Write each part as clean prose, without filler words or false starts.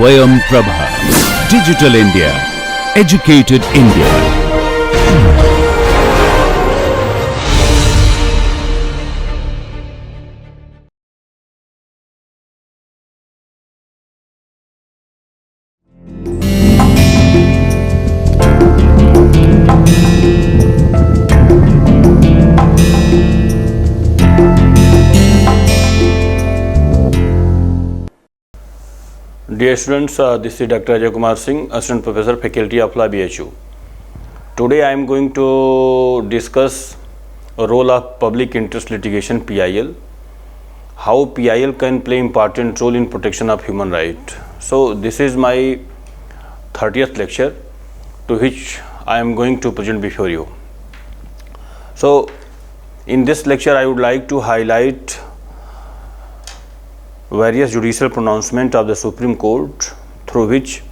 Swayam Prabha. Digital India. Educated India. Dear students, this is Dr. Ajay Kumar Singh, Assistant Professor, Faculty of Law, BHU. Today I am going to discuss a role of public interest litigation, PIL, how PIL can play important role in protection of human rights. So this is my 30th lecture to which I am going to present before you. So in this lecture I would like to highlight various judicial pronouncement of the Supreme Court through which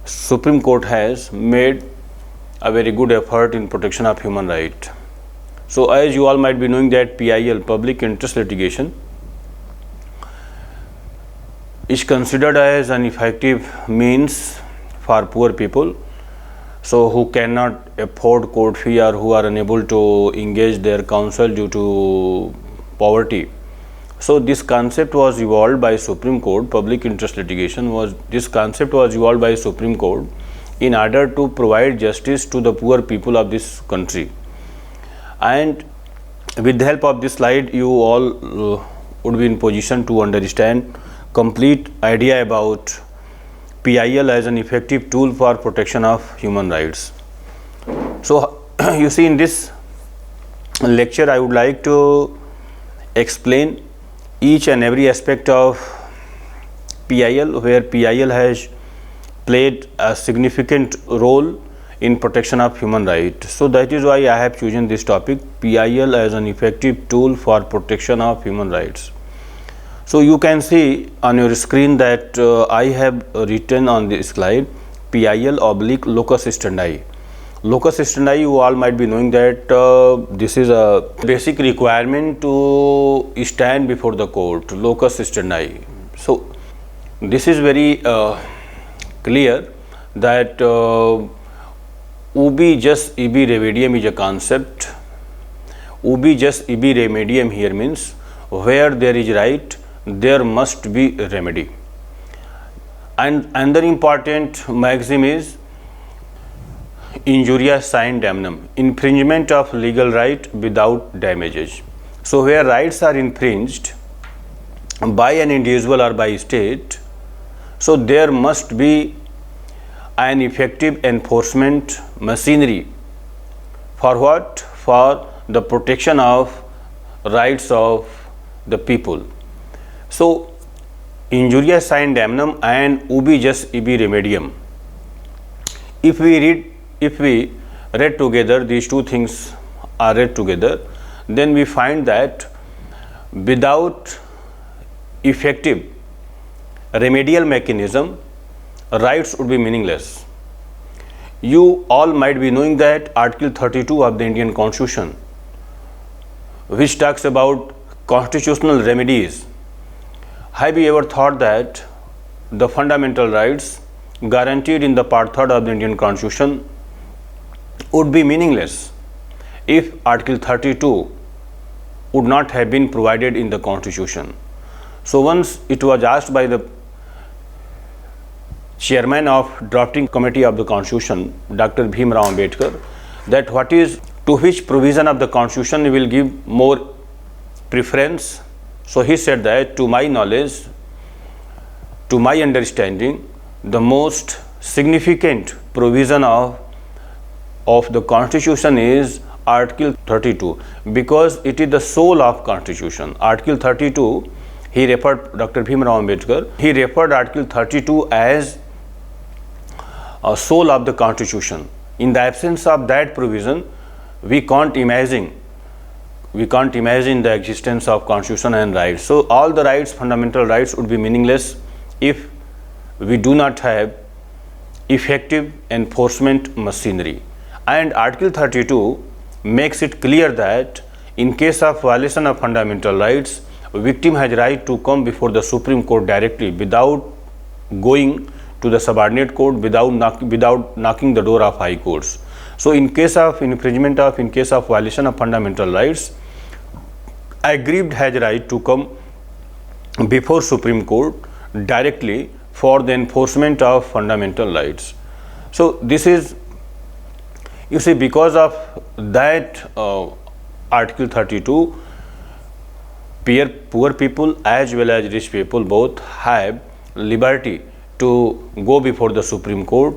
Supreme Court has made a very good effort in protection of human right. So as you all might be knowing that PIL, public interest litigation, is considered as an effective means for poor people, so who cannot afford court fee or who are unable to engage their counsel due to poverty. So this concept was evolved by Supreme Court. Public interest litigation was, this concept was evolved by Supreme Court in order to provide justice to the poor people of this country. And with the help of this slide, you all would be in position to understand complete idea about PIL as an effective tool for protection of human rights. So you see, in this lecture I would like to explain each and every aspect of PIL, where PIL has played a significant role in protection of human rights. So that is why I have chosen this topic, PIL as an effective tool for protection of human rights. So you can see on your screen that I have written on this slide PIL/locus standi. Locus standi, you all might be knowing that this is a basic requirement to stand before the court, locus standi. So this is very clear that ubi jus ibi remedium is a concept. Ubi jus ibi remedium here means where there is right, there must be remedy. And another important maxim is injuria sine damnum, infringement of legal right without damages. So where rights are infringed by an individual or by state, so there must be an effective enforcement machinery. For what? For the protection of rights of the people. So injuria sine damnum and ubi jus ibi remedium, if we read together, these two things are read together, then we find that without effective remedial mechanism, rights would be meaningless. You all might be knowing that Article 32 of the Indian Constitution, which talks about constitutional remedies, have you ever thought that the fundamental rights guaranteed in the Part 3rd of the Indian Constitution would be meaningless if Article 32 would not have been provided in the Constitution? So once it was asked by the chairman of drafting committee of the Constitution, Dr. Bhimrao Ambedkar, that what is, to which provision of the Constitution will give more preference. So he said that, to my knowledge, to my understanding, the most significant provision of the Constitution is Article 32, because it is the soul of Constitution. Article 32, he referred, Dr. Bhimrao Ambedkar, he referred Article 32 as a soul of the Constitution. In the absence of that provision, we can't imagine the existence of Constitution and rights. So all the rights, fundamental rights, would be meaningless if we do not have effective enforcement machinery. And Article 32 makes it clear that in case of violation of fundamental rights, a victim has right to come before the Supreme Court directly without going to the subordinate court without knocking the door of high courts. So in case of infringement of, in case of violation of fundamental rights, aggrieved has right to come before Supreme Court directly for the enforcement of fundamental rights. So this is, you see, because of that Article 32, poor people as well as rich people both have liberty to go before the Supreme Court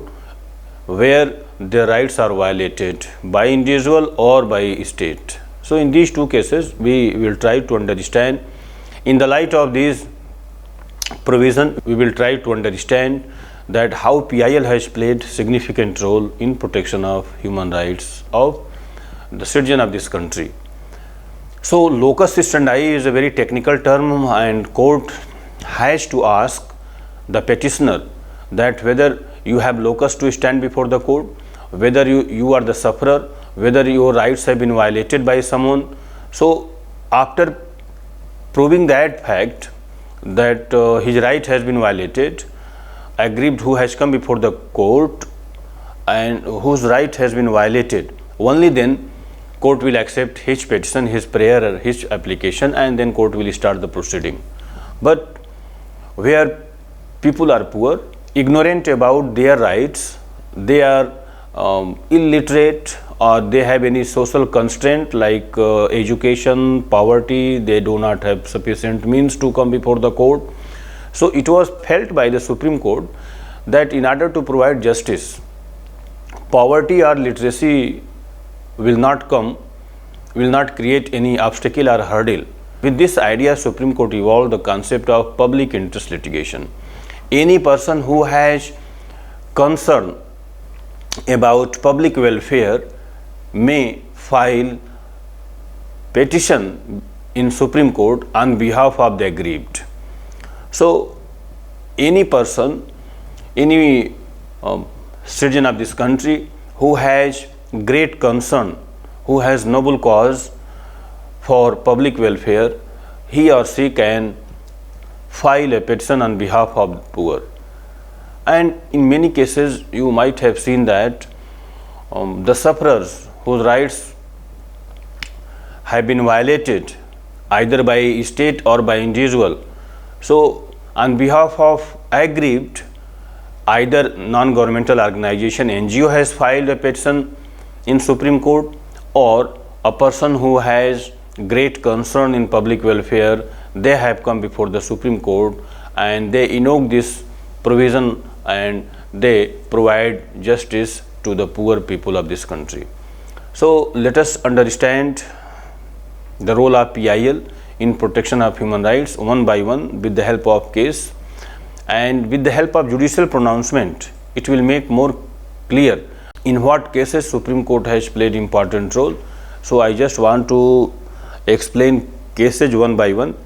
where their rights are violated by individual or by state. So in these two cases, we will try to understand, in the light of these provision, we will try to understand that how PIL has played significant role in protection of human rights of the citizen of this country. So locus standi is a very technical term, and court has to ask the petitioner that whether you have locus to stand before the court, whether you are the sufferer, whether your rights have been violated by someone. So after proving that fact, that his right has been violated, aggrieved who has come before the court and whose right has been violated, only then court will accept his petition, his prayer or his application, and then court will start the proceeding. But where people are poor, ignorant about their rights, they are illiterate, or they have any social constraint like education, poverty, they do not have sufficient means to come before the court. So it was felt by the Supreme Court that in order to provide justice, poverty or literacy will not create any obstacle or hurdle. With this idea, Supreme Court evolved the concept of public interest litigation. Any person who has concern about public welfare may file petition in Supreme Court on behalf of the aggrieved. So any person, any citizen of this country who has great concern, who has noble cause for public welfare, he or she can file a petition on behalf of the poor. And in many cases you might have seen that the sufferers whose rights have been violated either by state or by individual, so on behalf of aggrieved, either non-governmental organization, NGO has filed a petition in Supreme Court, or a person who has great concern in public welfare, they have come before the Supreme Court and they invoke this provision and they provide justice to the poor people of this country. So let us understand the role of PIL in protection of human rights one by one with the help of case, and with the help of judicial pronouncement it will make more clear in what cases Supreme Court has played important role. So I just want to explain cases one by one.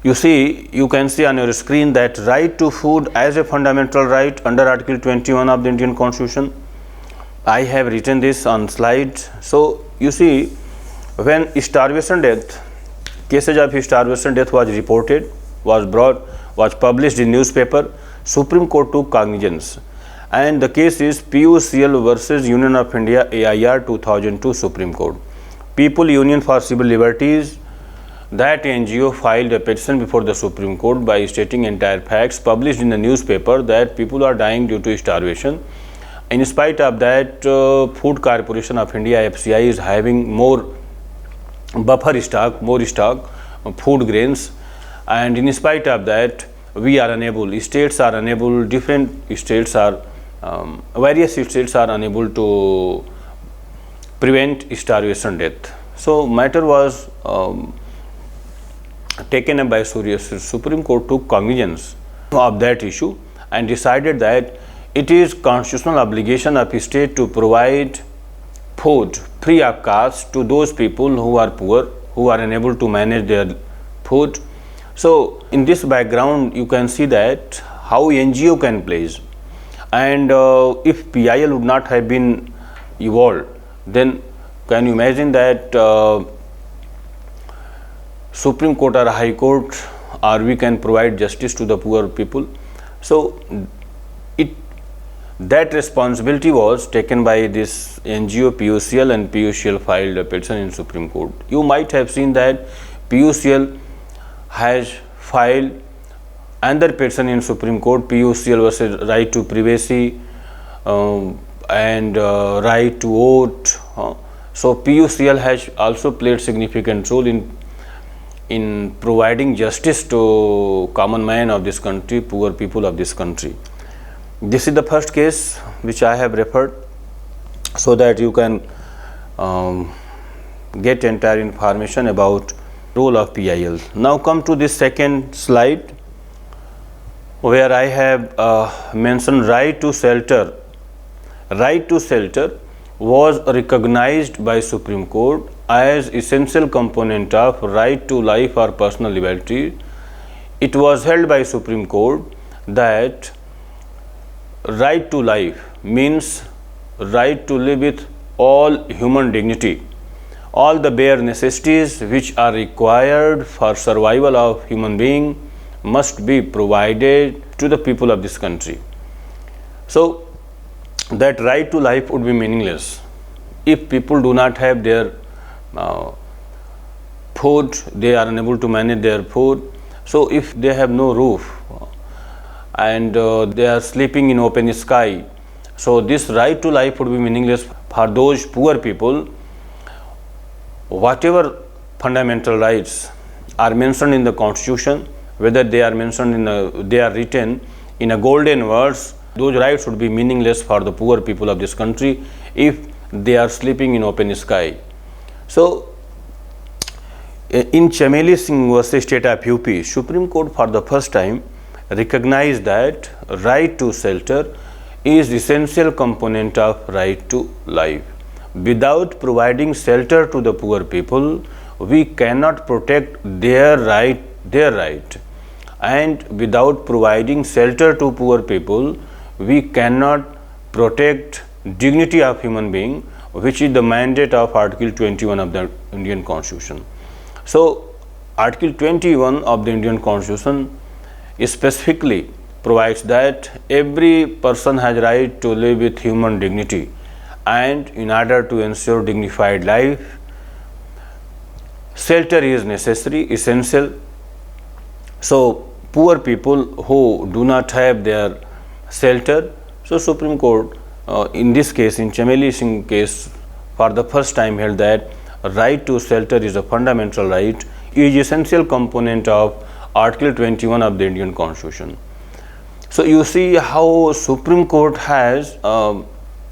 You see, you can see on your screen that right to food as a fundamental right under Article 21 of the Indian Constitution. I have written this on slide. So you see, when starvation death, cases of starvation death was reported, was published in newspaper, Supreme Court took cognizance, and the case is PUCL versus Union of India, AIR 2002 Supreme Court. People Union for Civil Liberties, that NGO filed a petition before the Supreme Court by stating entire facts published in the newspaper that people are dying due to starvation. In spite of that, Food Corporation of India, FCI, is having more buffer stock, more stock, food grains, and in spite of that, we are unable, states are unable, different states are, various states are unable to prevent starvation death. So matter was taken up by Supreme Court, took cognizance of that issue and decided that it is constitutional obligation of a state to provide food free of cost to those people who are poor, who are unable to manage their food. So in this background you can see that how NGO can play, and if PIL would not have been evolved, then can you imagine that Supreme Court or High Court, or we can provide justice to the poor people. So it that responsibility was taken by this NGO PUCL, and PUCL filed a petition in Supreme Court. You might have seen that PUCL has filed another petition in Supreme Court, PUCL versus right to privacy and right to vote. So PUCL has also played significant role in providing justice to common man of this country, poor people of this country. This is the first case which I have referred, so that you can get entire information about role of PIL. Now come to this second slide, where I have mentioned right to shelter. Right to shelter was recognized by Supreme Court as essential component of right to life or personal liberty. It was held by Supreme Court that right to life means right to live with all human dignity, all the bare necessities which are required for survival of human being must be provided to the people of this country. So that right to life would be meaningless if people do not have their food, they are unable to manage their food. So if they have no roof and they are sleeping in open sky, so this right to life would be meaningless for those poor people. Whatever fundamental rights are mentioned in the Constitution, whether they are mentioned they are written in a golden words, those rights would be meaningless for the poor people of this country if they are sleeping in open sky. So in Chameli Singh versus State of UP, Supreme Court for the first time recognized that right to shelter is essential component of right to life. Without providing shelter to the poor people, we cannot protect their right, and without providing shelter to poor people, we cannot protect dignity of human being, which is the mandate of Article 21 of the Indian Constitution. So Article 21 of the Indian Constitution specifically provides that every person has right to live with human dignity, and in order to ensure dignified life, shelter is necessary, essential. So poor people who do not have their shelter, so Supreme Court in this case, in Chameli Singh case, for the first time held that right to shelter is a fundamental right, is essential component of Article 21 of the Indian Constitution. So you see how Supreme Court has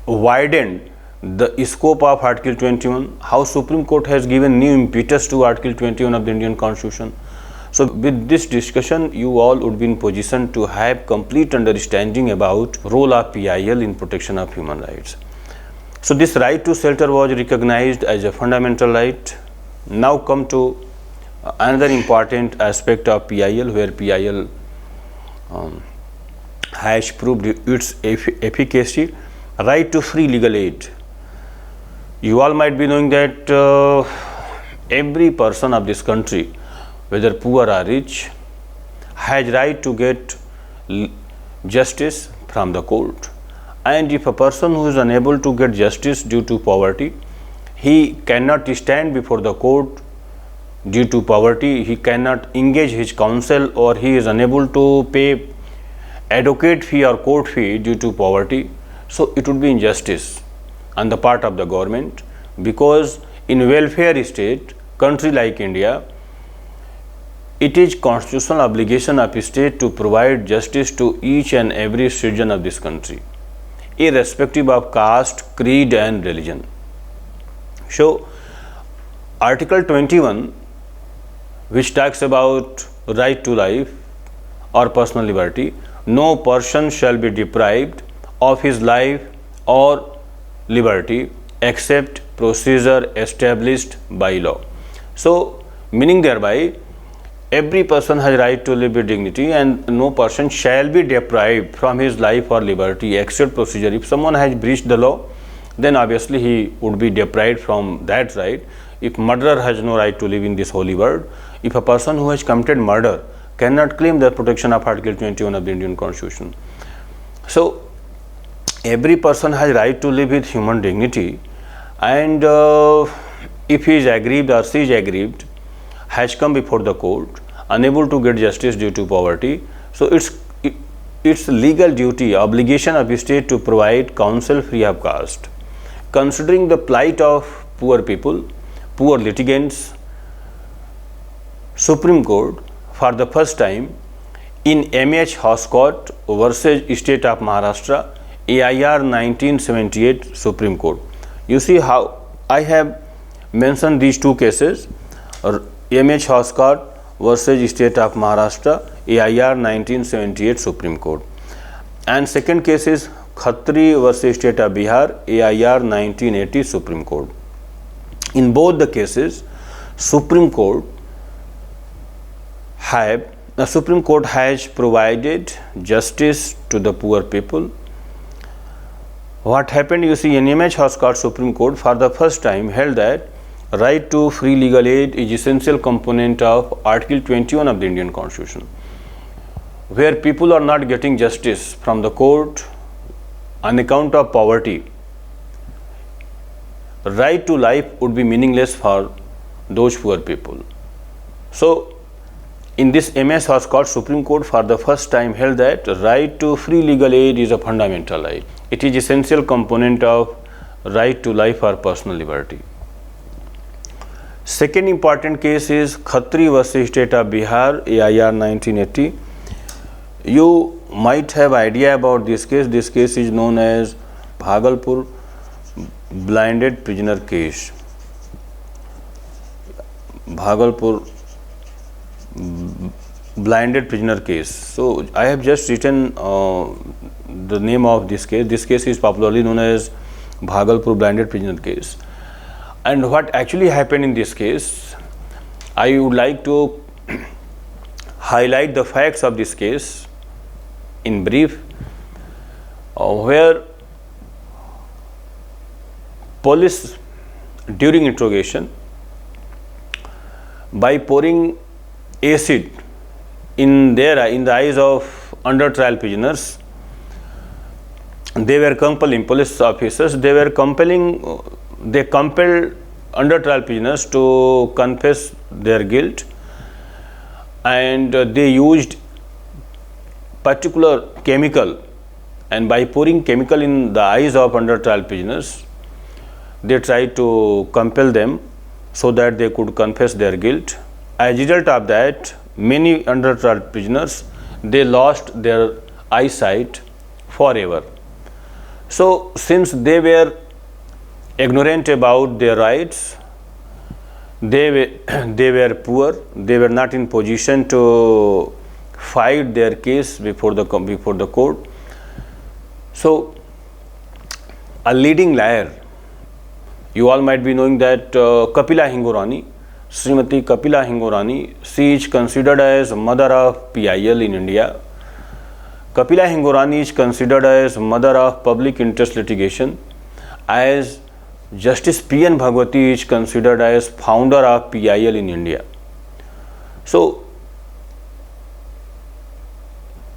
widened the scope of Article 21, how Supreme Court has given new impetus to Article 21 of the Indian Constitution. So with this discussion, you all would be in position to have complete understanding about role of PIL in protection of human rights. So this right to shelter was recognized as a fundamental right. Now come to another important aspect of PIL, where PIL has proved its efficacy, right to free legal aid. You all might be knowing that every person of this country, whether poor or rich, has right to get justice from the court. And if a person who is unable to get justice due to poverty, he cannot stand before the court due to poverty, he cannot engage his counsel, or he is unable to pay advocate fee or court fee due to poverty, so it would be injustice on the part of the government, because in welfare state, country like India, it is constitutional obligation of a state to provide justice to each and every citizen of this country, irrespective of caste, creed and religion. So Article 21, which talks about right to life or personal liberty, no person shall be deprived of his life or liberty except procedure established by law. So meaning thereby, every person has right to live with dignity, and no person shall be deprived from his life or liberty except procedure. If someone has breached the law, then obviously he would be deprived from that right. If murderer has no right to live in this holy world, if a person who has committed murder cannot claim the protection of Article 21 of the Indian Constitution. So every person has right to live with human dignity, and if he is aggrieved or she is aggrieved, has come before the court, unable to get justice due to poverty, so it's legal duty, obligation of the state to provide counsel free of cost. Considering the plight of poor people, poor litigants, Supreme Court for the first time in M.H. Hoscott versus State of Maharashtra, AIR 1978 Supreme Court. You see how I have mentioned these two cases, M.H. Hoscott versus State of Maharashtra, AIR 1978 Supreme Court. And second case is Khatri versus State of Bihar, AIR 1980 Supreme Court. In both the cases, Supreme Court has provided justice to the poor people. What happened, you see, in M.H. Hoscott Supreme Court for the first time held that right to free legal aid is essential component of Article 21 of the Indian Constitution. Where people are not getting justice from the court on account of poverty, right to life would be meaningless for those poor people. So in this M.S. Hoscott Supreme Court for the first time held that right to free legal aid is a fundamental right. It is essential component of right to life or personal liberty. Second important case is Khatri versus State of Bihar, AIR 1980. You might have idea about this case. This case is known as Bhagalpur blinded prisoner case. Bhagalpur blinded prisoner case. So I have just written the name of this case. This case is popularly known as Bhagalpur blinded prisoner case. And what actually happened in this case, I would like to highlight the facts of this case in brief, where police during interrogation, by pouring acid in the eyes of under trial prisoners, they compelled under trial prisoners to confess their guilt, and they used particular chemical, and by pouring chemical in the eyes of under trial prisoners, they tried to compel them so that they could confess their guilt. As a result of that, many under trial prisoners, they lost their eyesight forever. So since they were ignorant about their rights, they were poor, they were not in position to fight their case before the court. So a leading liar, you all might be knowing that Kapila Hingorani, Srimati Kapila Hingorani, she is considered as mother of PIL in India. Kapila Hingorani is considered as mother of public interest litigation, as Justice P.N. Bhagwati is considered as founder of PIL in India. So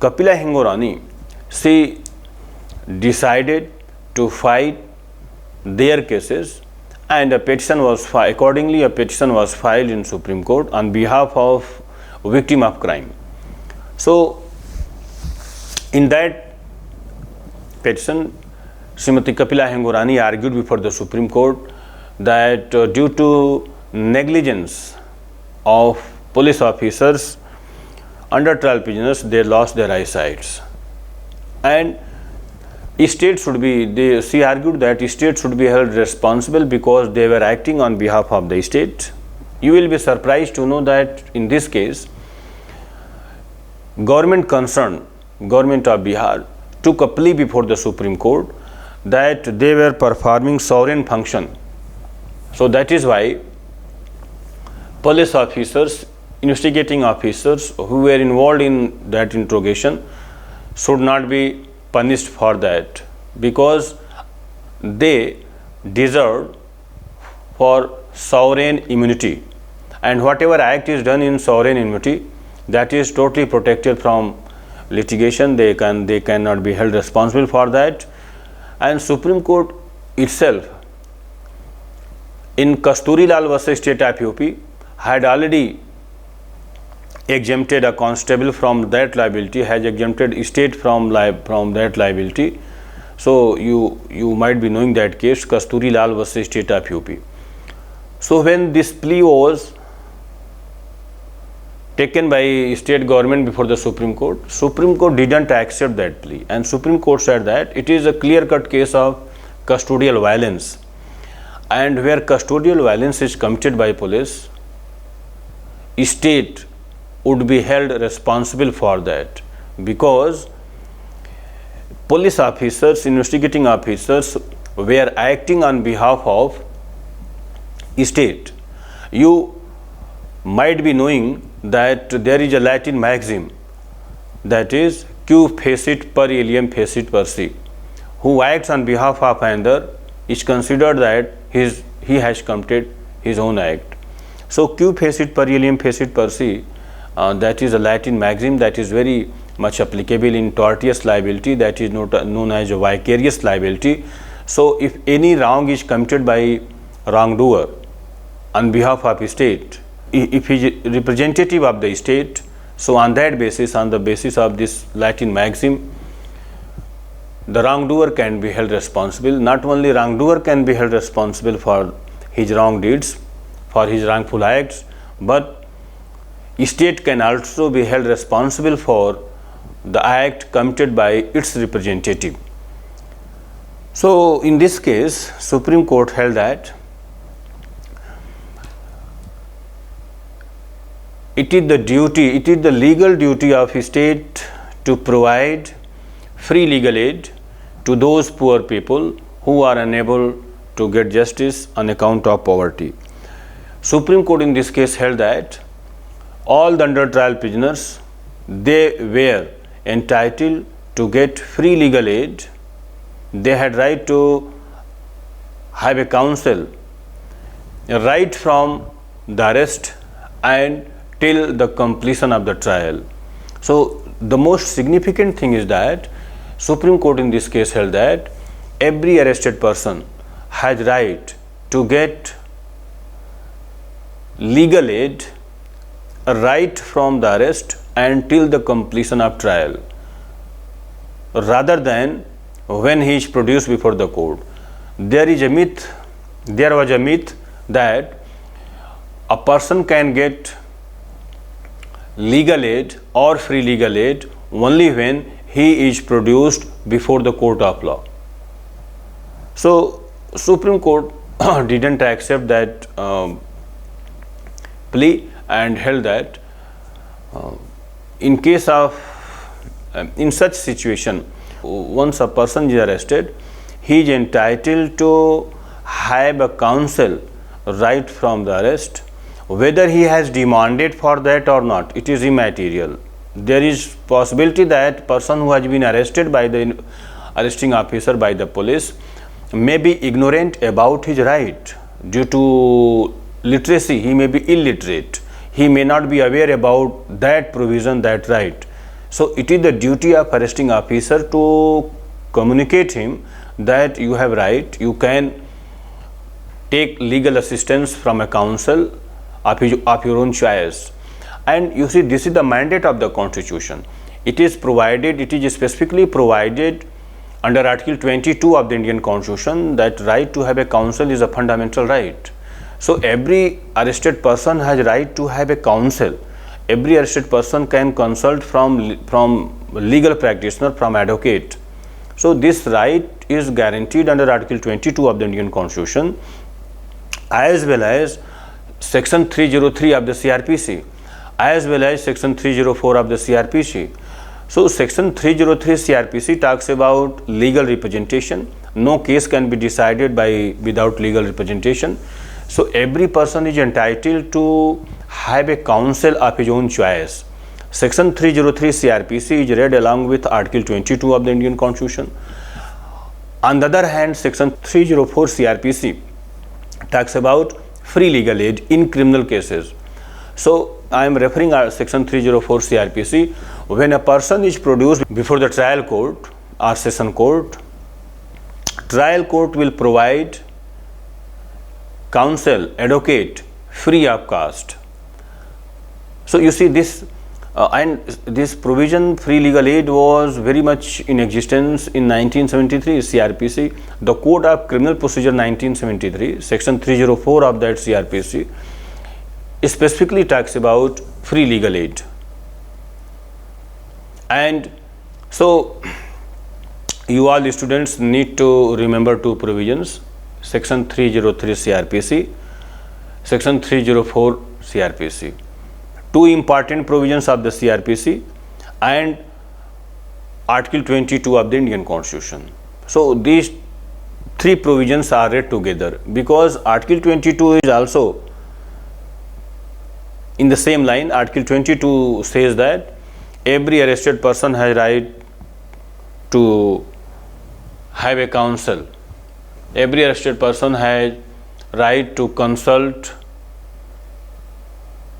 Kapila Hingorani, she decided to fight their cases, and a petition was filed in Supreme Court on behalf of victim of crime. So in that petition, Srimati Kapila Hingorani argued before the Supreme Court that due to negligence of police officers, under trial prisoners, they lost their eyesight, and she argued that state should be held responsible because they were acting on behalf of the state. You will be surprised to know that in this case, government concerned, government of Bihar, took a plea before the Supreme Court that they were performing sovereign function. So that is why police officers, investigating officers who were involved in that interrogation should not be punished for that, because they deserved for sovereign immunity, and whatever act is done in sovereign immunity, that is totally protected from litigation. They cannot be held responsible for that. And Supreme Court itself in Kasturilal versus State of UP had already exempted a constable from that liability, has exempted state from that liability. So you might be knowing that case, Kasturilal versus State of UP. So when this plea was taken by state government before the Supreme Court didn't accept that plea, and Supreme Court said that it is a clear-cut case of custodial violence, and where custodial violence is committed by police, state would be held responsible for that, because police officers, investigating officers were acting on behalf of state. You might be knowing that there is a Latin maxim, that is Q facit per alium facit per se. Who acts on behalf of another is considered that he has committed his own act. So Q facit per alium facit per se, that is a Latin maxim that is very much applicable in tortious liability, that is known as a vicarious liability. So if any wrong is committed by wrongdoer on behalf of state, if he is representative of the state, so on that basis, on the basis of this Latin maxim, the wrongdoer can be held responsible. Not only wrongdoer can be held responsible for his wrong deeds, for his wrongful acts, but state can also be held responsible for the act committed by its representative. So in this case, Supreme Court held that it is the legal duty of state to provide free legal aid to those poor people who are unable to get justice on account of poverty. Supreme Court in this case held that all the under trial prisoners, they were entitled to get free legal aid. They had right to have a counsel right from the arrest and till the completion of the trial. So the most significant thing is that Supreme Court in this case held that every arrested person has right to get legal aid right from the arrest until the completion of trial, rather than when he is produced before the court. There was a myth that a person can get legal aid or free legal aid only when he is produced before the court of law. So Supreme Court didn't accept that plea and held that in such situation, once a person is arrested, he is entitled to have a counsel right from the arrest. Whether he has demanded for that or not, it is immaterial. There is possibility that person who has been arrested by the arresting officer, by the police, may be ignorant about his right due to literacy. He may be illiterate. He may not be aware about that provision, that right. So it is the duty of arresting officer to communicate him that you have right, you can take legal assistance from a counsel of your own choice. And you see, this is the mandate of the Constitution. It is specifically provided under Article 22 of the Indian Constitution that right to have a counsel is a fundamental right. So every arrested person has right to have a counsel. Every arrested person can consult from legal practitioner, from advocate. So this right is guaranteed under Article 22 of the Indian Constitution, as well as Section 303 of the CRPC, as well as Section 304 of the CRPC. So Section 303 CRPC talks about legal representation. No case can be decided without legal representation. So every person is entitled to have a counsel of his own choice. Section 303 CRPC is read along with Article 22 of the Indian Constitution. On the other hand, Section 304 CRPC talks about free legal aid in criminal cases. So I am referring to section 304 CRPC. When a person is produced before the trial court or session court, trial court will provide counsel, advocate free of cost. So you see this and this provision, free legal aid, was very much in existence in 1973 CRPC. The Code of Criminal Procedure 1973, section 304 of that CRPC specifically talks about free legal aid. And so you all the students need to remember two provisions: section 303 CRPC, section 304 CRPC. Two important provisions of the CRPC and Article 22 of the Indian Constitution. So these three provisions are read together because Article 22 is also in the same line. Article 22 says that every arrested person has right to have a counsel. Every arrested person has right to consult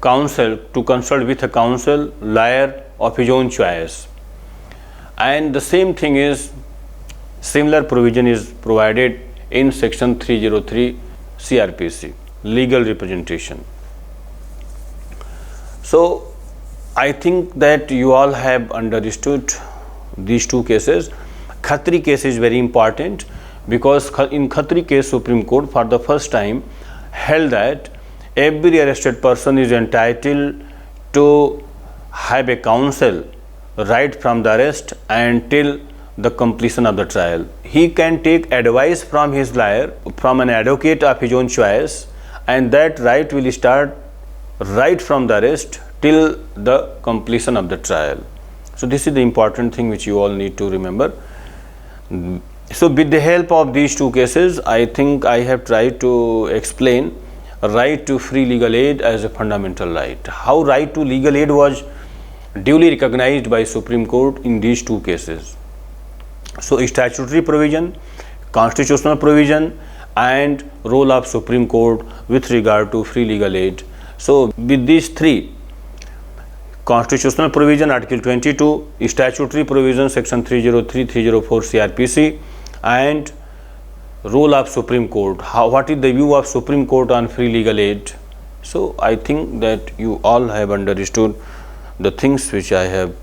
with a counsel, lawyer of his own choice. And the same thing is, similar provision is provided in section 303 CRPC, legal representation. So I think that you all have understood these two cases. Khatri case is very important because in Khatri case, Supreme Court for the first time held that every arrested person is entitled to have a counsel right from the arrest until the completion of the trial. He can take advice from his lawyer, from an advocate of his own choice, and that right will start right from the arrest till the completion of the trial. So this is the important thing which you all need to remember. So with the help of these two cases, I think I have tried to explain right to free legal aid as a fundamental right. How right to legal aid was duly recognized by Supreme Court in these two cases. So statutory provision, constitutional provision, and role of Supreme Court with regard to free legal aid. So with these three, constitutional provision Article 22, statutory provision section 303, 304 CRPC, and role of Supreme Court, what is the view of Supreme Court on free legal aid. So I think that you all have understood the things which I have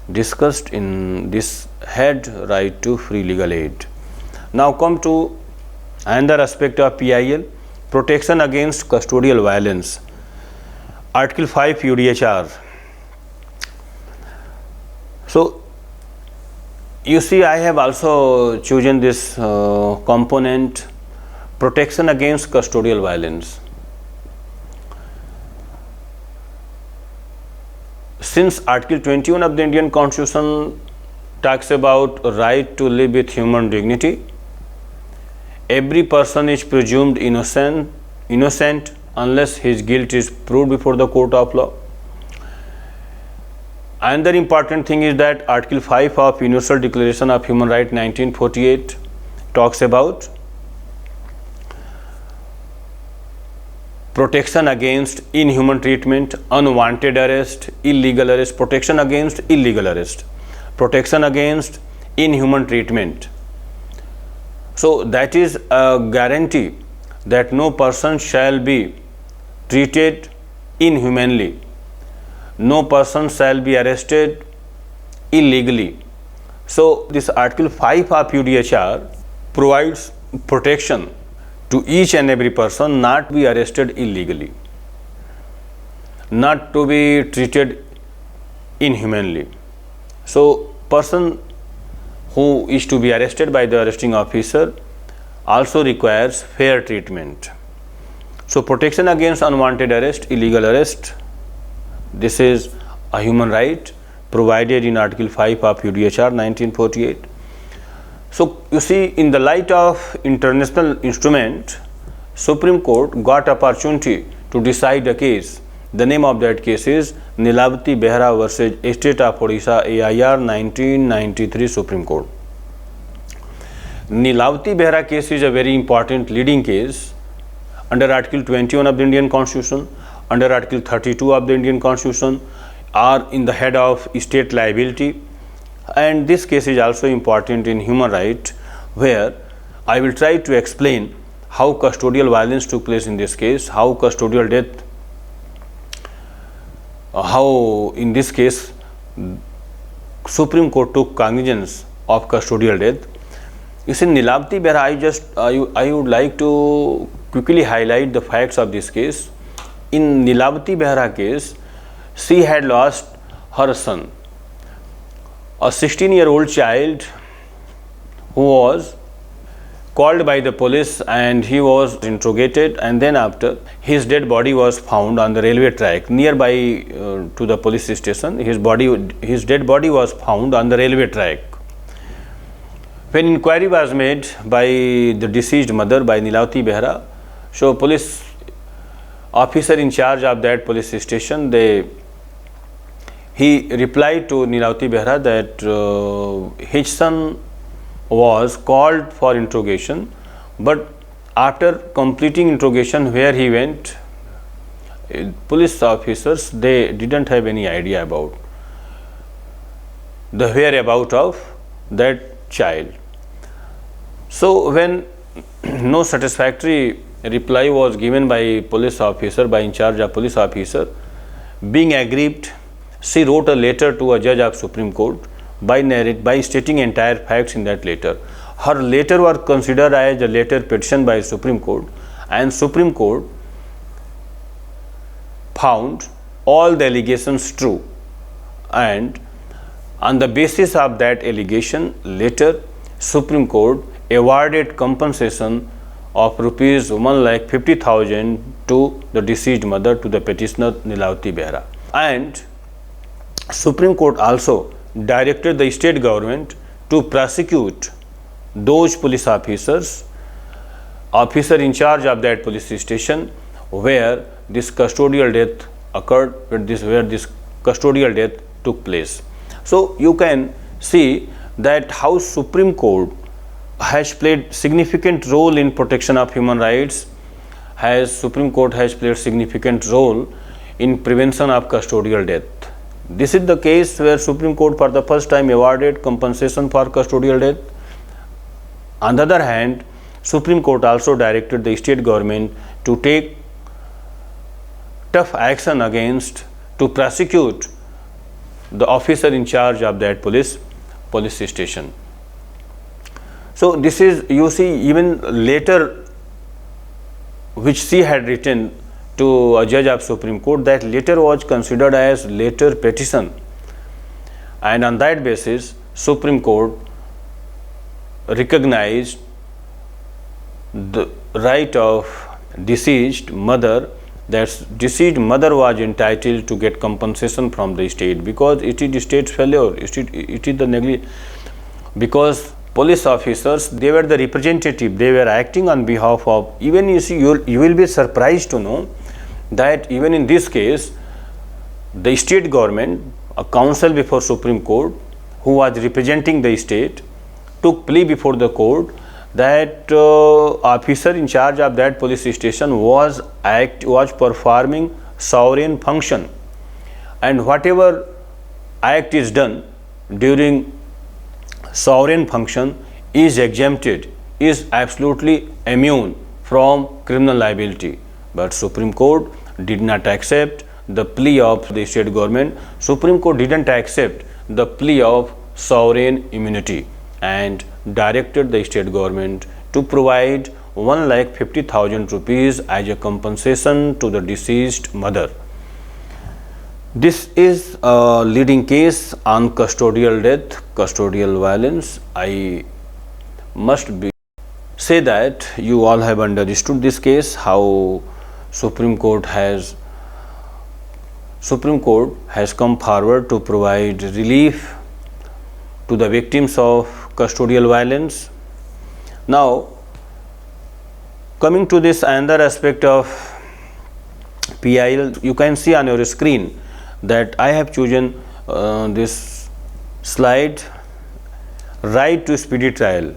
discussed in this head, right to free legal aid. Now come to another aspect of PIL, protection against custodial violence. Article 5 UDHR. So you see, I have also chosen this component, protection against custodial violence. Since Article 21 of the Indian Constitution talks about right to live with human dignity, every person is presumed innocent unless his guilt is proved before the court of law. Another important thing is that Article 5 of Universal Declaration of Human Rights 1948 talks about protection against inhuman treatment, unwanted arrest, illegal arrest, protection against illegal arrest, protection against inhuman treatment. So that is a guarantee that no person shall be treated inhumanly. No person shall be arrested illegally. So this Article 5 of UDHR provides protection to each and every person not to be arrested illegally, not to be treated inhumanly. So person who is to be arrested by the arresting officer also requires fair treatment. So protection against unwanted arrest, illegal arrest, this is a human right provided in Article 5 of UDHR 1948. So you see, in the light of international instrument, Supreme Court got opportunity to decide a case. The name of that case is Nilavati Behra versus State of Odisha, AIR 1993 Supreme Court. Nilavati Behra case is a very important leading case under Article 21 of the Indian Constitution. under Article 32 of the Indian Constitution, are in the head of state liability. And this case is also important in human right, where I will try to explain how custodial violence took place in this case, how custodial death, how in this case Supreme Court took cognizance of custodial death. You see, Nilavati Behra, I would like to quickly highlight the facts of this case. In Nilavati Behra case, she had lost her son, a 16-year-old child who was called by the police, and he was interrogated, and then after, his dead body was found on the railway track nearby to the police station. His dead body was found on the railway track. When inquiry was made by the deceased mother, by Nilavati Behra, so police officer in charge of that police station, he replied to Nilavati Behra that his son was called for interrogation, but after completing interrogation where he went, police officers, they didn't have any idea about the whereabouts of that child. So when no satisfactory reply was given by police officer, by in charge of police officer, being aggrieved, she wrote a letter to a judge of Supreme Court by stating entire facts in that letter. Her letter was considered as a letter petition by Supreme Court, and Supreme Court found all the allegations true, and on the basis of that allegation letter, Supreme Court awarded compensation of rupees 1,50,000 to the deceased mother, to the petitioner Nilavati Behra. And Supreme Court also directed the state government to prosecute those police officers in charge of that police station where this custodial death occurred, where this custodial death took place. So you can see that how Supreme Court has played significant role in protection of human rights, Supreme Court has played significant role in prevention of custodial death. This is the case where Supreme Court for the first time awarded compensation for custodial death. On the other hand, Supreme Court also directed the state government to take tough action to prosecute the officer in charge of that police station. So this is, you see, even later which she had written to a judge of Supreme Court, that letter was considered as letter petition, and on that basis Supreme Court recognized the right of deceased mother, that deceased mother was entitled to get compensation from the state, because it is state failure, it is the because police officers, they were the representative, they were acting on behalf of, even you see, you will be surprised to know that even in this case, the state government, a counsel before Supreme Court who was representing the state, took plea before the court that officer in charge of that police station was performing sovereign function, and whatever act is done during sovereign function is exempted, is absolutely immune from criminal liability. But Supreme Court did not accept the plea of the state government. Supreme Court didn't accept the plea of sovereign immunity and directed the state government to provide 1,50,000 rupees as a compensation to the deceased mother. This is a leading case on custodial death, custodial violence. I must say that you all have understood this case, how Supreme Court has come forward to provide relief to the victims of custodial violence. Now, coming to this another aspect of PIL, you can see on your screen that I have chosen this slide, right to speedy trial.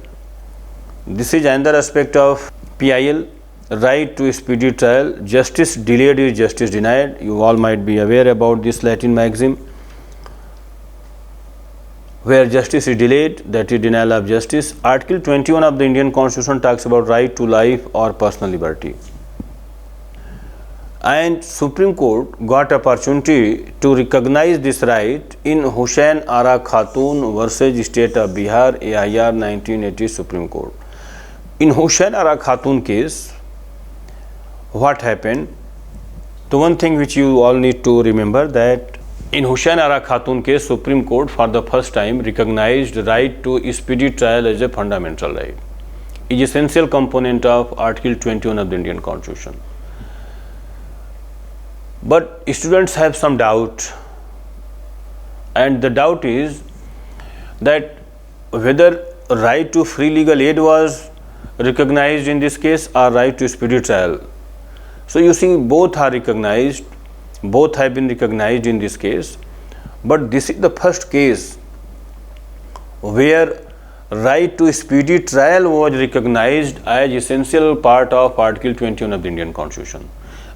This is another aspect of PIL, right to speedy trial. Justice delayed is justice denied. You all might be aware about this Latin maxim. Where justice is delayed, that is denial of justice. Article 21 of the Indian Constitution talks about right to life or personal liberty. And Supreme Court got opportunity to recognize this right in Hussain Ara Khatun versus State of Bihar, AIR 1980 Supreme Court. In Hussain Ara Khatun case, what happened? The one thing which you all need to remember, that in Hussain Ara Khatun case, Supreme Court for the first time recognized right to speedy trial as a fundamental right. It is essential component of Article 21 of the Indian Constitution. But students have some doubt, and the doubt is that whether right to free legal aid was recognized in this case or right to speedy trial. So you see, both are recognized, both have been recognized in this case, but this is the first case where right to speedy trial was recognized as essential part of Article 21 of the Indian Constitution.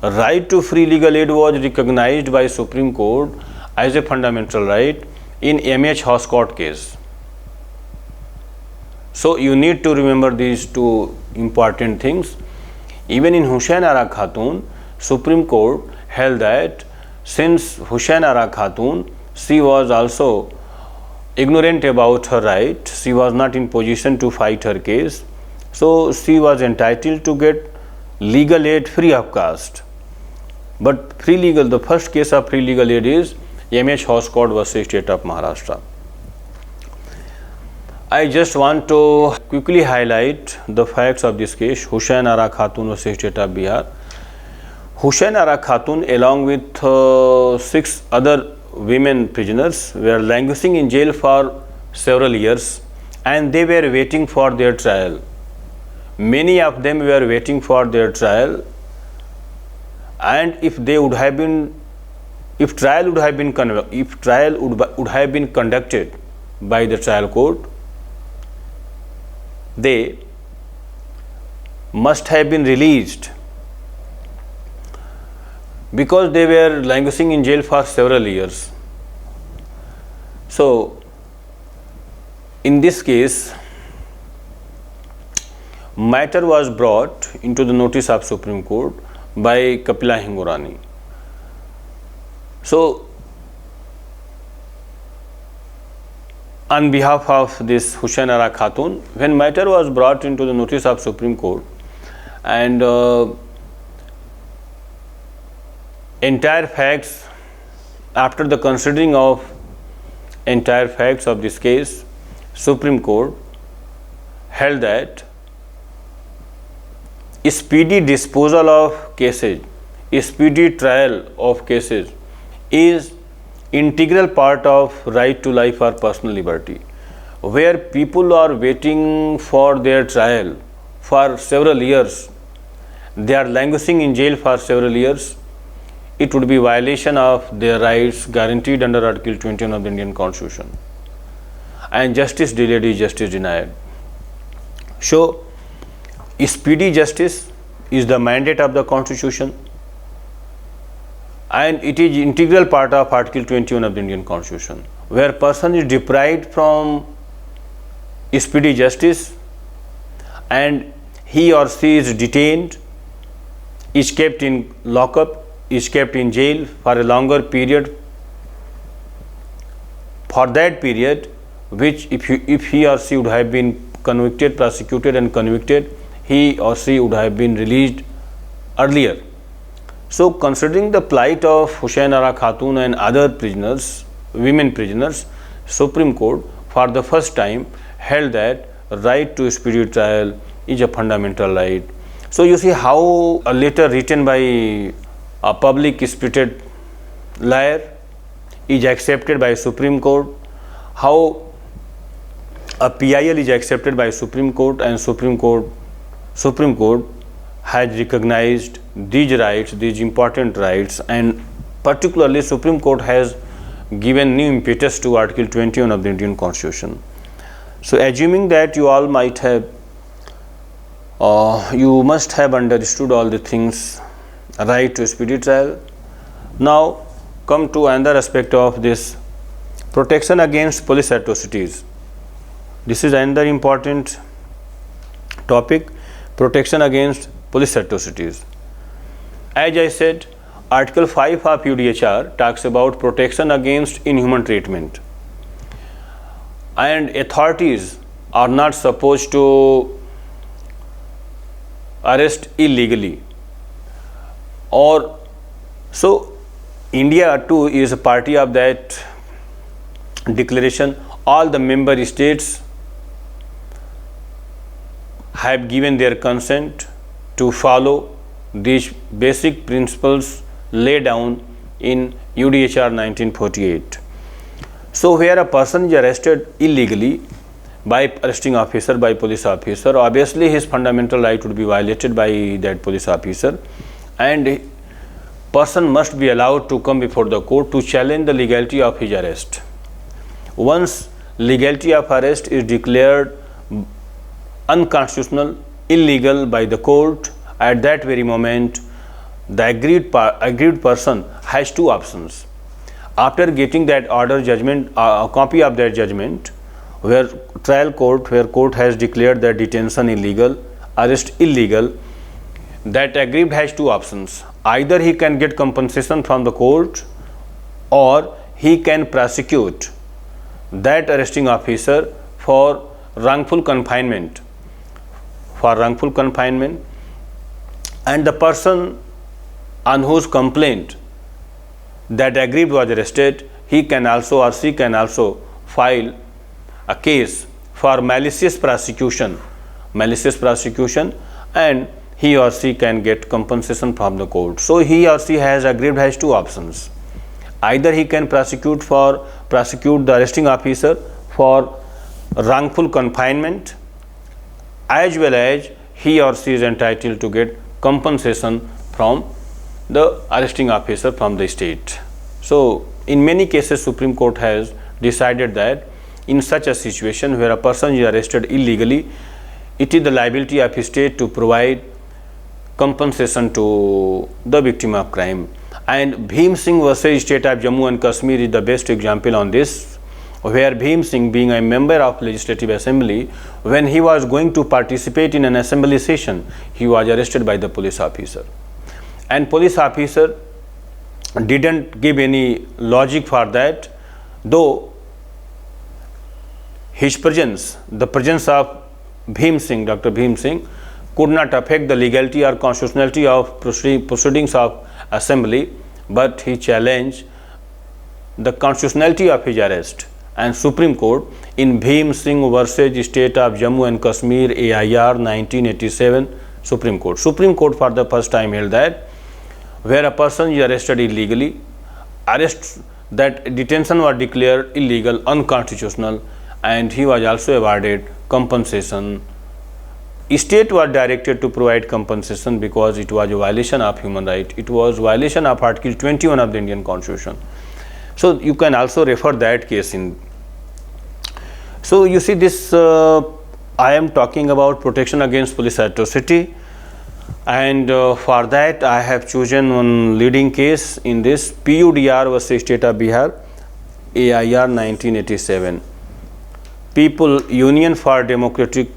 Right to free legal aid was recognized by Supreme Court as a fundamental right in M.H. Hoscott case. So you need to remember these two important things. Even in Hussain Ara Khatun, Supreme Court held that since Hussain Ara Khatun, she was also ignorant about her right, she was not in position to fight her case, so she was entitled to get legal aid free of cost. But the first case of free legal aid is M.H. Hoscott versus State of Maharashtra. I just want to quickly highlight the facts of this case, Hussain Ara Khatun versus State of Bihar. Hussain Ara Khatun, along with 6 other women prisoners, were languishing in jail for several years, and they were waiting for their trial. Many of them were waiting for their trial, and if trial would have been conducted by the trial court, they must have been released, because they were languishing in jail for several years. So in this case, matter was brought into the notice of Supreme Court by Kapila Hingorani. So on behalf of this Hussain Ara Khatun, when matter was brought into the notice of Supreme Court, and entire facts, after the considering of entire facts of this case, Supreme Court held that speedy disposal of cases, speedy trial of cases is integral part of right to life or personal liberty. Where people are waiting for their trial for several years, they are languishing in jail for several years, it would be violation of their rights guaranteed under Article 21 of the Indian Constitution. And justice delayed is justice denied. So speedy justice is the mandate of the Constitution, and it is integral part of Article 21 of the Indian Constitution. Where person is deprived from speedy justice and he or she is detained, is kept in lockup, is kept in jail for a longer period, for that period which if he or she would have been convicted, prosecuted and convicted, he or she would have been released earlier. So considering the plight of Hussain Ara Khatun and other prisoners, women prisoners, Supreme Court for the first time held that right to speedy trial is a fundamental right. So you see how a letter written by a public spirited lawyer is accepted by Supreme Court, how a PIL is accepted by Supreme Court, and Supreme Court has recognized these rights, these important rights, and particularly Supreme Court has given new impetus to Article 21 of the Indian Constitution. So assuming that you all might have You must have understood all the things, right to speedy trial. Now come to another aspect of this, protection against police atrocities. This is another important topic, protection against police atrocities. As I said, Article 5 of UDHR talks about protection against inhuman treatment, and authorities are not supposed to arrest illegally. Or so India too is a party of that declaration. All the member states have given their consent to follow these basic principles laid down in UDHR 1948. So where a person is arrested illegally by arresting officer, by police officer, obviously his fundamental right would be violated by that police officer, and person must be allowed to come before the court to challenge the legality of his arrest. Once legality of arrest is declared unconstitutional, illegal by the court, at that very moment the aggrieved person has two options. After getting that order judgment, a copy of that judgment, where court has declared that detention illegal, arrest illegal, that aggrieved has two options. Either he can get compensation from the court, or he can prosecute that arresting officer for wrongful confinement. And the person on whose complaint that aggrieved was arrested, he can also, or she can also file a case for malicious prosecution, and he or she can get compensation from the court. So he or she aggrieved has two options. Either he can prosecute the arresting officer for wrongful confinement, as well as he or she is entitled to get compensation from the arresting officer from the state. So in many cases Supreme Court has decided that in such a situation where a person is arrested illegally, it is the liability of the state to provide compensation to the victim of crime. And Bhim Singh versus State of Jammu and Kashmir is the best example on this, where Bhim Singh, being a member of Legislative Assembly, when he was going to participate in an assembly session, he was arrested by the police officer. And police officer didn't give any logic for that, though his presence, the presence of Bhim Singh, Dr. Bhim Singh, could not affect the legality or constitutionality of proceedings of assembly, but he challenged the constitutionality of his arrest. And Supreme Court in Bhim Singh versus State of Jammu and Kashmir, AIR 1987, Supreme Court for the first time held that where a person is arrested illegally, that detention was declared illegal, unconstitutional, and he was also awarded compensation. State was directed to provide compensation because it was a violation of human right. It was violation of Article 21 of the Indian Constitution. So you can also refer that case in. So you see this, I am talking about protection against police atrocity, and for that I have chosen one leading case in this, PUDR versus State of Bihar, AIR 1987, People Union for Democratic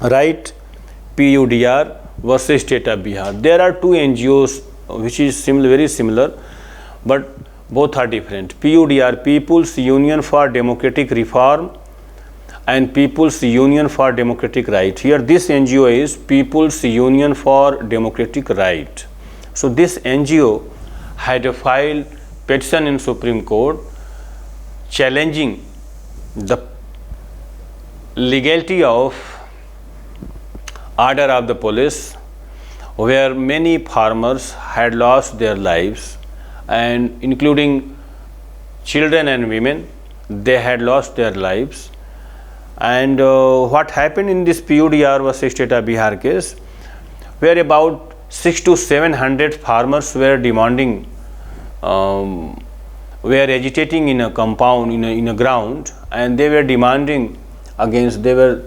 Right, PUDR versus State of Bihar. There are two NGOs which is very similar, but both are different. PUDR, People's Union for Democratic Reform, and People's Union for Democratic Right. Here this NGO is People's Union for Democratic Right. So this NGO had filed petition in Supreme Court challenging the legality of order of the police, where many farmers had lost their lives, and including children and women, they had lost their lives. And what happened in this PUDR versus State of Bihar case, where about 600 to 700 farmers were demanding, were agitating in a compound, in a ground, and they were demanding against, they were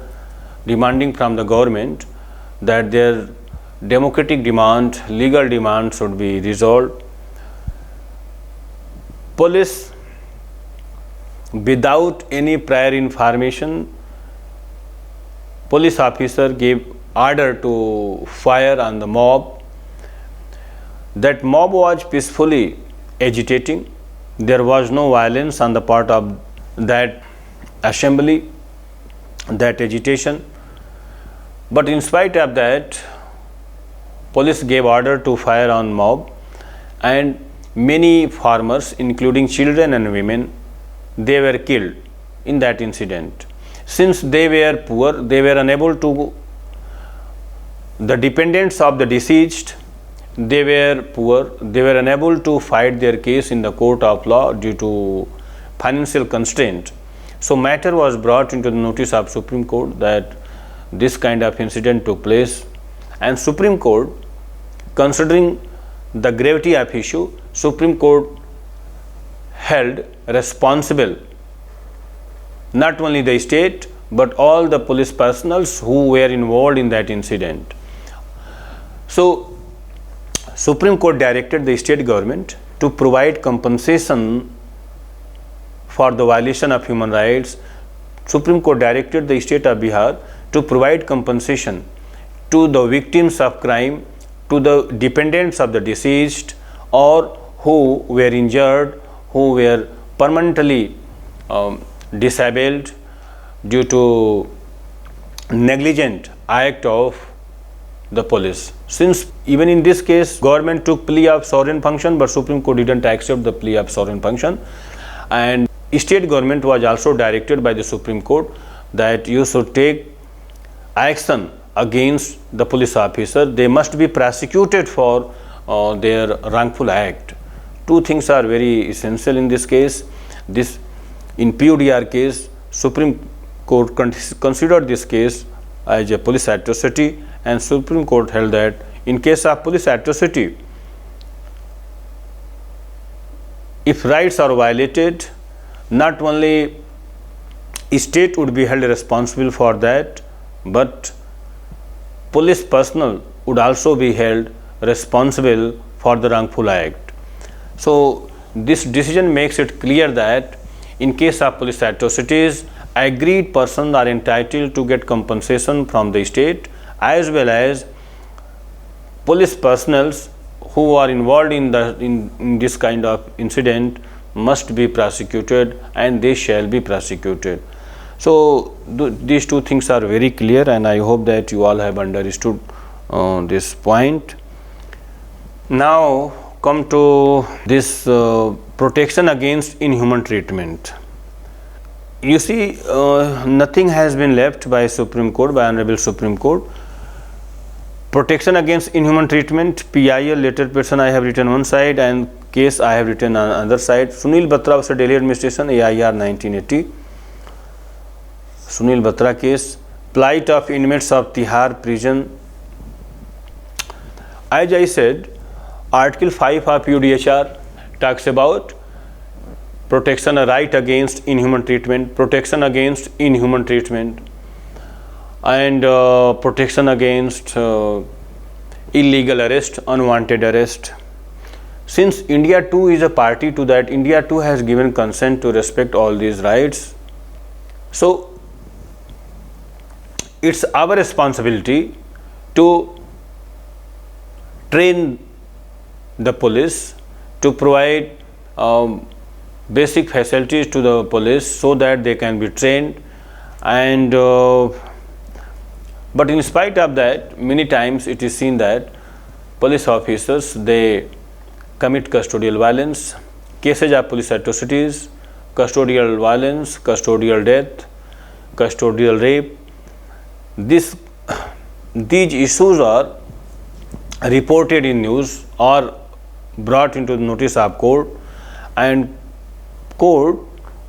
demanding from the government that their democratic demand, legal demand should be resolved. Police, without any prior information, police officer gave order to fire on the mob. That mob was peacefully agitating. There was no violence on the part of that assembly, that agitation. But in spite of that, police gave order to fire on mob, and many farmers, including children and women, they were killed in that incident. Since they were poor, they were unable to, the dependents of the deceased, they were poor, they were unable to fight their case in the court of law due to financial constraint. So matter was brought into the notice of Supreme Court that this kind of incident took place, and Supreme Court, considering the gravity of issue, Supreme Court held responsible not only the state but all the police personnel who were involved in that incident. So Supreme Court directed the state government to provide compensation for the violation of human rights. Supreme Court directed the state of Bihar to provide compensation to the victims of crime, to the dependents of the deceased, or who were injured, who were permanently disabled due to negligent act of the police. Since even in this case government took plea of sovereign function, but Supreme Court didn't accept the plea of sovereign function, and state government was also directed by the Supreme Court that you should take action against the police officer. They must be prosecuted for their wrongful act. Two things are very essential in this case. This in PUDR case, Supreme Court considered this case as a police atrocity, and Supreme Court held that in case of police atrocity, if rights are violated, not only state would be held responsible for that, but police personnel would also be held responsible for the wrongful act. So this decision makes it clear that in case of police atrocities, aggrieved persons are entitled to get compensation from the state, as well as police personnel who are involved in this kind of incident must be prosecuted, and they shall be prosecuted. So these two things are very clear, and I hope that you all have understood this point. Now come to this protection against inhuman treatment. You see, nothing has been left by Supreme Court, by Honorable Supreme Court. Protection against inhuman treatment, PIL, letter person I have written one side, and case I have written on other side. Sunil Batra vs. Delhi Administration, AIR 1980. Sunil Batra case, plight of inmates of Tihar prison. As I said, Article 5 of UDHR talks about protection, a right against inhuman treatment, protection against inhuman treatment, and protection against illegal arrest, unwanted arrest. Since India too is a party to that, India too has given consent to respect all these rights. So it's our responsibility to train the police, to provide basic facilities to the police so that they can be trained, and but in spite of that, many times it is seen that police officers, they commit custodial violence, cases of police atrocities, custodial violence, custodial death, custodial rape. These issues are reported in news or brought into the notice of court, and court,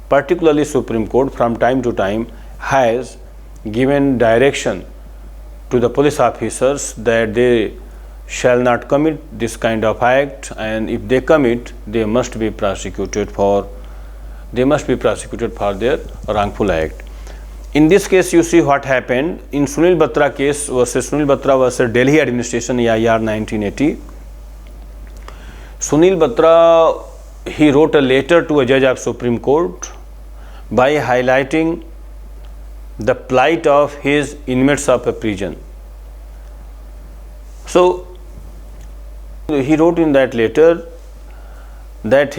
particularly Supreme Court, from time to time has given direction to the police officers that they shall not commit this kind of act, and if they commit, they must be prosecuted for their wrongful act. In this case, you see what happened in Sunil Batra case versus Delhi administration, EIR 1980. Sunil Batra, he wrote a letter to a judge of Supreme Court by highlighting the plight of his inmates of a prison. So he wrote in that letter that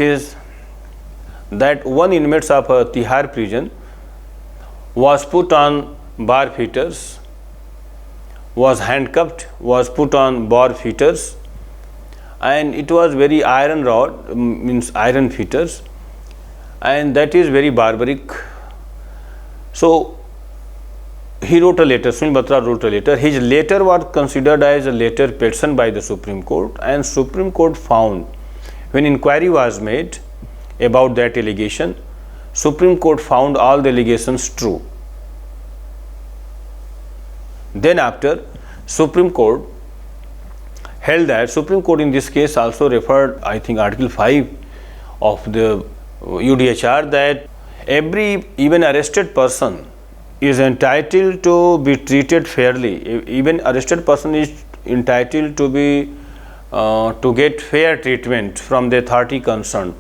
one inmate of a Tihar prison was put on bar feeders, was handcuffed, was put on bar feeders, and it was very iron rod, means iron feeders, and that is very barbaric. So he wrote a letter, Sunil Batra wrote a letter. His letter was considered as a letter petition by the Supreme Court, and Supreme Court found, when inquiry was made about that allegation, Supreme Court found all the allegations true. Then after, Supreme Court held that, Supreme Court in this case also referred, I think, Article 5 of the UDHR, that every even arrested person is entitled to be treated fairly. Even arrested person is entitled to be to get fair treatment from the authority concerned.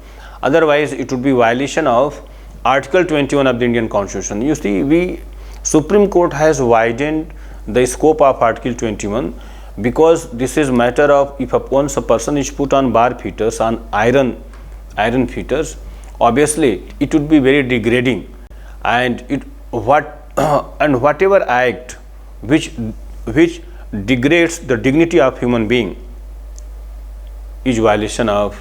Otherwise, it would be violation of Article 21 of the Indian Constitution. You see, Supreme Court has widened the scope of Article 21, because this is matter of, if once a person is put on bar feeders, on iron feeders, obviously it would be very degrading, and whatever act which degrades the dignity of human being is violation of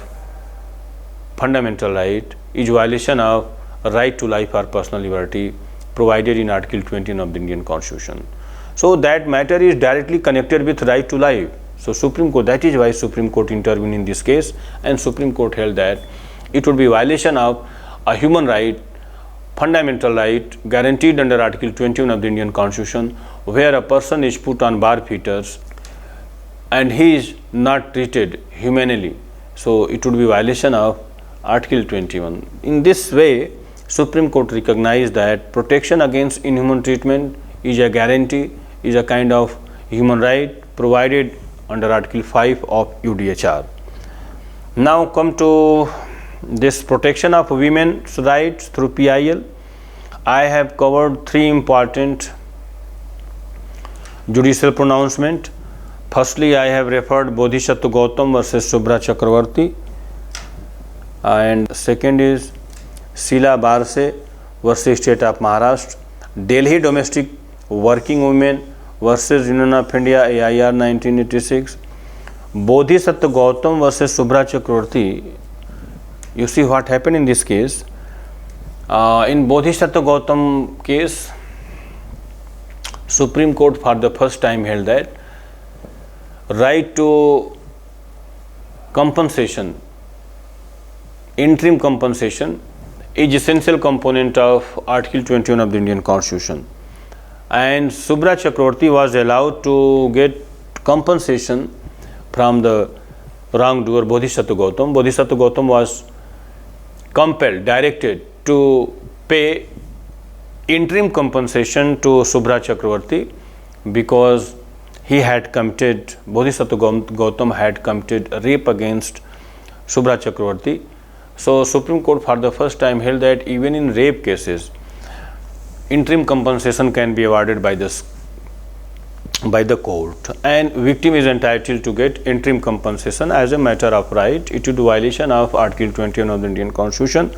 fundamental right, is violation of right to life or personal liberty provided in Article 20 of the Indian Constitution. So that matter is directly connected with right to life. So Supreme Court, that is why Supreme Court intervened in this case, and Supreme Court held that it would be violation of a human right, fundamental right guaranteed under Article 21 of the Indian Constitution, where a person is put on bar feeders and he is not treated humanely. So it would be violation of Article 21. In this way, Supreme Court recognized that protection against inhuman treatment is a guarantee, is a kind of human right provided under Article 5 of UDHR. Now come to this protection of women's rights through PIL. I have covered three important judicial pronouncements. Firstly, I have referred Bodhisattva Gautam versus Subhra Chakravarti, and second is Sheila Barse versus State of Maharashtra, Delhi Domestic Working Women versus Union of India, AIR 1986, Bodhisattva Gautam versus Subhra Chakravarti. You see what happened in this case. In Bodhisattva Gautam case, Supreme Court for the first time held that right to compensation, interim compensation, is essential component of Article 21 of the Indian Constitution, and Subhra Chakravarti was allowed to get compensation from the wrongdoer Bodhisattva Gautam. Bodhisattva Gautam was compelled, directed to pay interim compensation to Subhra Chakravarti because he had committed, Bodhisattva Gautam had committed rape against Subhra Chakravarti. So Supreme Court for the first time held that even in rape cases, interim compensation can be awarded by the court, and victim is entitled to get interim compensation as a matter of right. It is a violation of Article 21 of the Indian Constitution.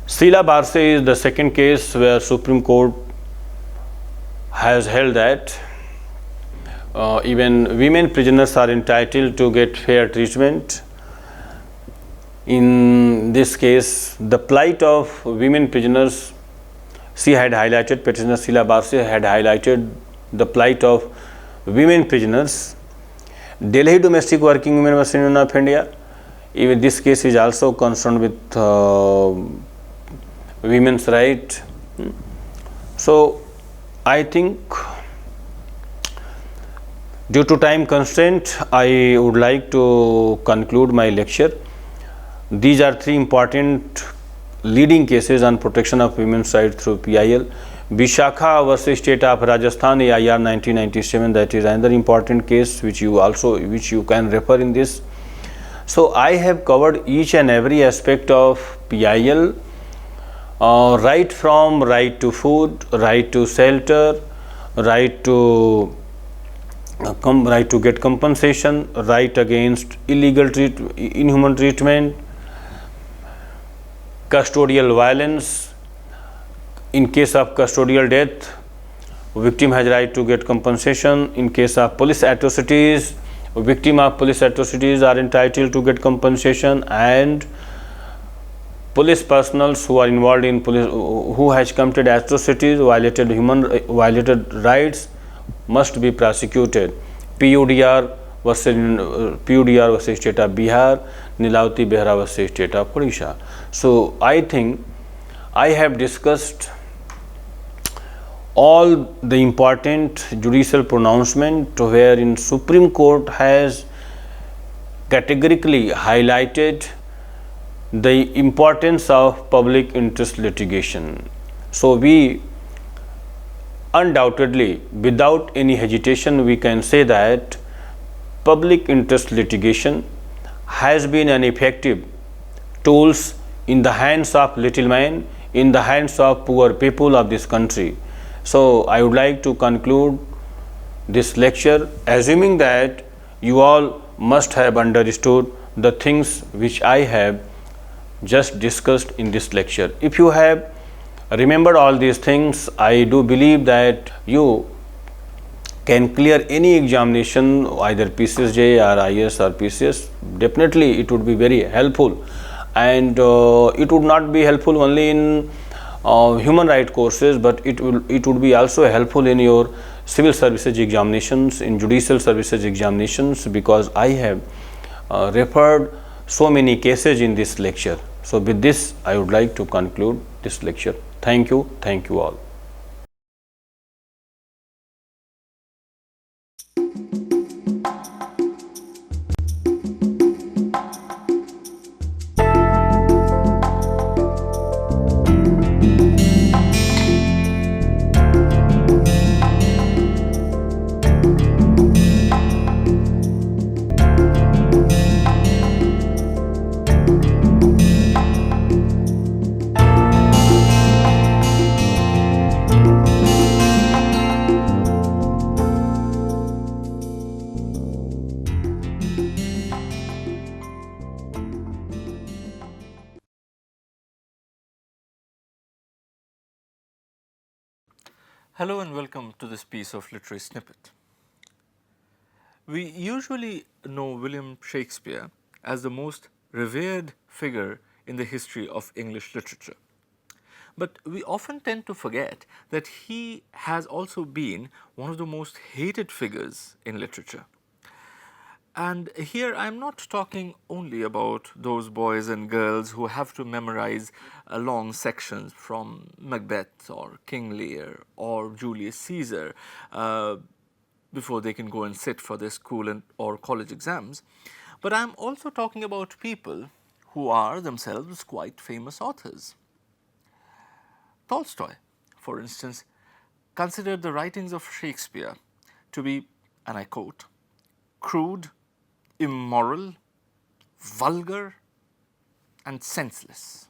Sheila Barse is the second case where Supreme Court has held that even women prisoners are entitled to get fair treatment. In this case, the plight of women prisoners, she had highlighted, petitioner Sheila Barse had highlighted the plight of women prisoners. Delhi Domestic Working Women versus Union of India, even this case is also concerned with women's right. So I think due to time constraint, I would like to conclude my lecture. These are three important leading cases on protection of women's rights through PIL. Vishakha versus State of Rajasthan, AIR 1997, that is another important case which you can refer in this. So I have covered each and every aspect of PIL, right from right to food, right to shelter, right to right to get compensation, right against inhuman treatment, custodial violence. In case of custodial death, victim has right to get compensation. In case of police atrocities, victim of police atrocities are entitled to get compensation, and police personals who are involved in police, who has committed atrocities, violated rights, must be prosecuted. PUDR versus State of Bihar, Nilavati Behra versus State of Odisha. So I think I have discussed all the important judicial pronouncement wherein Supreme Court has categorically highlighted the importance of public interest litigation. So we undoubtedly, without any hesitation, we can say that public interest litigation has been an effective tools in the hands of little man, in the hands of poor people of this country. So I would like to conclude this lecture assuming that you all must have understood the things which I have just discussed in this lecture. If you have remembered all these things, I do believe that you can clear any examination, either PCSJ or IS or PCS. Definitely it would be very helpful, and it would not be helpful only in human right courses, but it would be also helpful in your civil services examinations, in judicial services examinations, because I have referred so many cases in this lecture. So with this I would like to conclude this lecture. Thank you all. Hello and welcome to this piece of literary snippet. We usually know William Shakespeare as the most revered figure in the history of English literature. But we often tend to forget that he has also been one of the most hated figures in literature. And here I am not talking only about those boys and girls who have to memorize long sections from Macbeth or King Lear or Julius Caesar before they can go and sit for their school or college exams. But I am also talking about people who are themselves quite famous authors. Tolstoy, for instance, considered the writings of Shakespeare to be, and I quote, crude, immoral, vulgar, and senseless.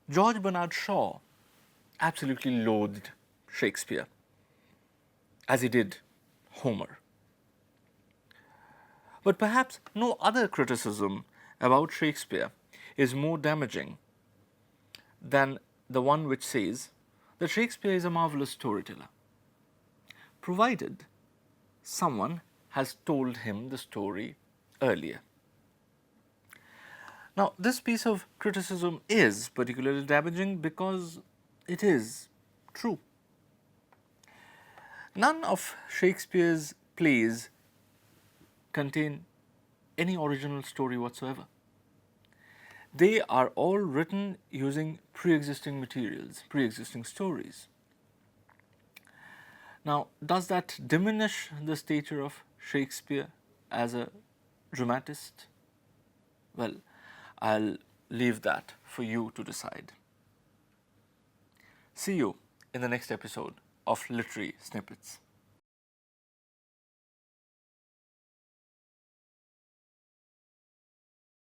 George Bernard Shaw absolutely loathed Shakespeare, as he did Homer. But perhaps no other criticism about Shakespeare is more damaging than the one which says that Shakespeare is a marvelous storyteller, provided someone has told him the story earlier. Now, this piece of criticism is particularly damaging because it is true. None of Shakespeare's plays contain any original story whatsoever. They are all written using pre-existing materials, pre-existing stories. Now, does that diminish the stature of Shakespeare as a dramatist? Well, I'll leave that for you to decide. See you in the next episode of Literary Snippets.